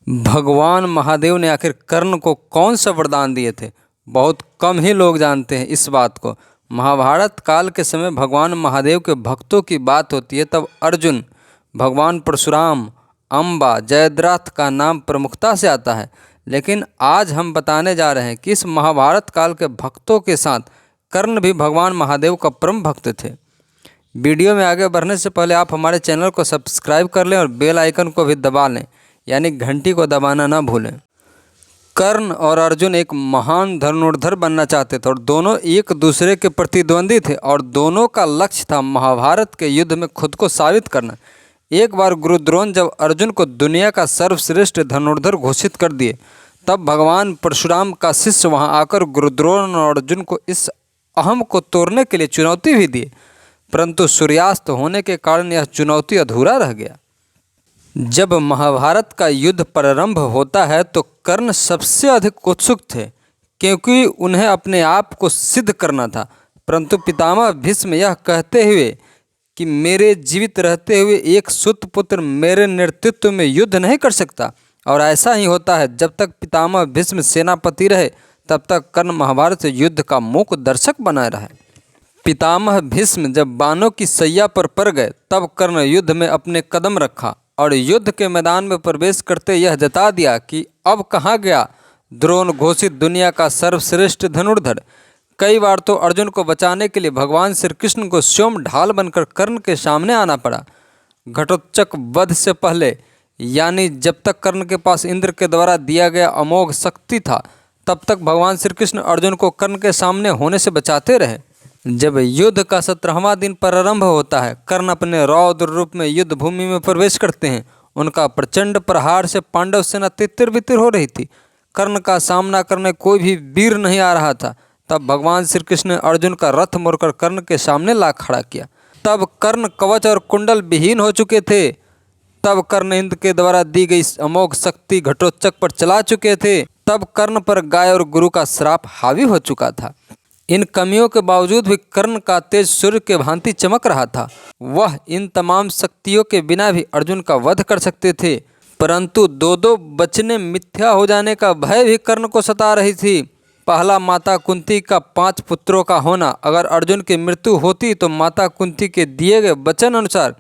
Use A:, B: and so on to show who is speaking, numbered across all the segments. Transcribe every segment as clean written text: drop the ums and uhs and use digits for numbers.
A: भगवान महादेव ने आखिर कर्ण को कौन सा वरदान दिए थे? बहुत कम ही लोग जानते हैं इस बात को। महाभारत काल के समय भगवान महादेव के भक्तों की बात होती है तब अर्जुन, भगवान परशुराम, अम्बा, जयद्रथ का नाम प्रमुखता से आता है। लेकिन आज हम बताने जा रहे हैं कि इस महाभारत काल के भक्तों के साथ कर्ण भी भगवान महादेव का परम भक्त थे। वीडियो में आगे बढ़ने से पहले आप हमारे चैनल को सब्सक्राइब कर लें और बेल आइकन को भी दबा लें, यानी घंटी को दबाना ना भूलें। कर्ण और अर्जुन एक महान धनुर्धर बनना चाहते थे और दोनों एक दूसरे के प्रतिद्वंदी थे और दोनों का लक्ष्य था महाभारत के युद्ध में खुद को साबित करना। एक बार गुरु द्रोण जब अर्जुन को दुनिया का सर्वश्रेष्ठ धनुर्धर घोषित कर दिए, तब भगवान परशुराम का शिष्य वहां आकर गुरु द्रोण और अर्जुन को इस अहम को तोड़ने के लिए चुनौती भी दी, परंतु सूर्यास्त होने के कारण यह चुनौती अधूरा रह गया। जब महाभारत का युद्ध प्रारंभ होता है तो कर्ण सबसे अधिक उत्सुक थे, क्योंकि उन्हें अपने आप को सिद्ध करना था। परंतु पितामह भीष्म यह कहते हुए कि मेरे जीवित रहते हुए एक सुत पुत्र मेरे नेतृत्व में युद्ध नहीं कर सकता, और ऐसा ही होता है, जब तक पितामह भीष्म सेनापति रहे तब तक कर्ण महाभारत युद्ध का मूक दर्शक बना रहे। पितामह भीष्म जब बाणों की सैया पर पड़ गए तब कर्ण युद्ध में अपने कदम रखा और युद्ध के मैदान में प्रवेश करते यह जता दिया कि अब कहाँ गया द्रोण घोषित दुनिया का सर्वश्रेष्ठ धनुर्धर। कई बार तो अर्जुन को बचाने के लिए भगवान श्री कृष्ण को स्वयं ढाल बनकर कर्ण के सामने आना पड़ा। घटोत्कच वध से पहले, यानी जब तक कर्ण के पास इंद्र के द्वारा दिया गया अमोघ शक्ति था, तब तक भगवान श्री कृष्ण अर्जुन को कर्ण के सामने होने से बचाते रहे। जब युद्ध का 17वां दिन प्रारंभ होता है, कर्ण अपने रौद्र रूप में युद्ध भूमि में प्रवेश करते हैं। उनका प्रचंड प्रहार से पांडव सेना तितर बितर हो रही थी। कर्ण का सामना करने कोई भी वीर नहीं आ रहा था। तब भगवान श्री कृष्ण ने अर्जुन का रथ मोड़कर कर्ण के सामने ला खड़ा किया। तब कर्ण कवच और कुंडल विहीन हो चुके थे। तब कर्ण इंद्र के द्वारा दी गई अमोघ शक्ति घटोत्कच पर चला चुके थे। तब कर्ण पर गाय और गुरु का श्राप हावी हो चुका था। इन कमियों के बावजूद भी कर्ण का तेज सूर्य के भांति चमक रहा था। वह इन तमाम शक्तियों के बिना भी अर्जुन का वध कर सकते थे, परंतु दो बचने मिथ्या हो जाने का भय भी कर्ण को सता रही थी। पहला, माता कुंती का 5 पुत्रों का होना। अगर अर्जुन की मृत्यु होती तो माता कुंती के दिए गए वचन अनुसार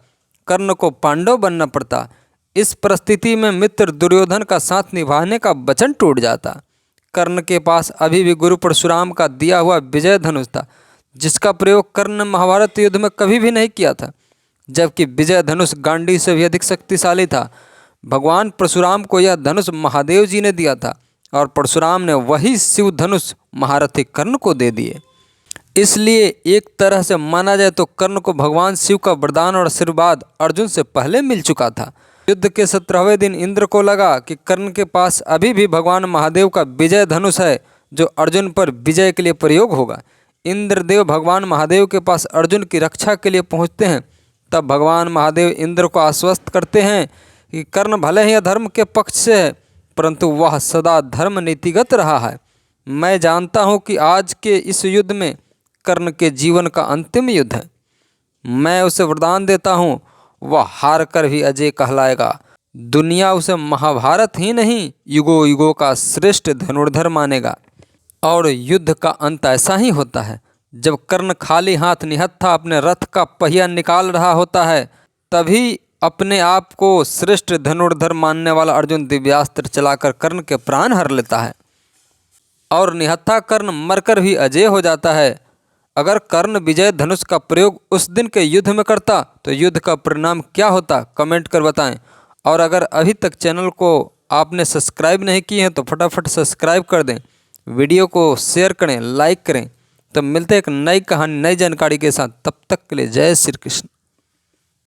A: कर्ण को पांडव बनना पड़ता। इस परिस्थिति में मित्र दुर्योधन का साथ निभाने का वचन टूट जाता। कर्ण के पास अभी भी गुरु परशुराम का दिया हुआ विजय धनुष था, जिसका प्रयोग कर्ण ने महाभारत युद्ध में कभी भी नहीं किया था, जबकि विजय धनुष गांडी से भी अधिक शक्तिशाली था। भगवान परशुराम को यह धनुष महादेव जी ने दिया था और परशुराम ने वही शिव धनुष महारथी कर्ण को दे दिए। इसलिए एक तरह से माना जाए तो कर्ण को भगवान शिव का वरदान और आशीर्वाद अर्जुन से पहले मिल चुका था। युद्ध के 17वें दिन इंद्र को लगा कि कर्ण के पास अभी भी भगवान महादेव का विजय धनुष है, जो अर्जुन पर विजय के लिए प्रयोग होगा। इंद्रदेव भगवान महादेव के पास अर्जुन की रक्षा के लिए पहुंचते हैं। तब भगवान महादेव इंद्र को आश्वस्त करते हैं कि कर्ण भले ही अधर्म के पक्ष से है, परंतु वह सदा धर्म नीतिगत रहा है। मैं जानता हूँ कि आज के इस युद्ध में कर्ण के जीवन का अंतिम युद्ध है। मैं उसे वरदान देता हूँ, वह हार कर भी अजय कहलाएगा। दुनिया उसे महाभारत ही नहीं, युगों युगों का श्रेष्ठ धनुर्धर मानेगा। और युद्ध का अंत ऐसा ही होता है, जब कर्ण खाली हाथ निहत्था अपने रथ का पहिया निकाल रहा होता है, तभी अपने आप को श्रेष्ठ धनुर्धर मानने वाला अर्जुन दिव्यास्त्र चलाकर कर्ण के प्राण हर लेता है और निहत्था कर्ण मरकर भी अजय हो जाता है। अगर कर्ण विजय धनुष का प्रयोग उस दिन के युद्ध में करता तो युद्ध का परिणाम क्या होता, कमेंट कर बताएं। और अगर अभी तक चैनल को आपने सब्सक्राइब नहीं किए हैं तो फटाफट सब्सक्राइब कर दें, वीडियो को शेयर करें, लाइक करें। तो मिलते हैं एक नई कहानी, नई जानकारी के साथ। तब तक के लिए जय श्री कृष्ण।